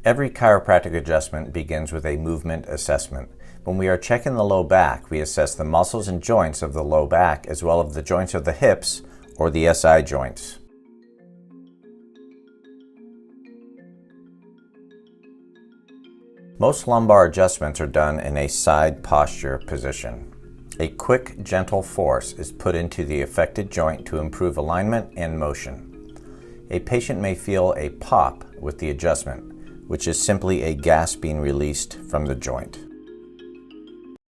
Every chiropractic adjustment begins with a movement assessment. When we are checking the low back, we assess the muscles and joints of the low back as well as the joints of the hips or the SI joints. Most lumbar adjustments are done in a side posture position. A quick, gentle force is put into the affected joint to improve alignment and motion. A patient may feel a pop with the adjustment, which is simply a gas being released from the joint.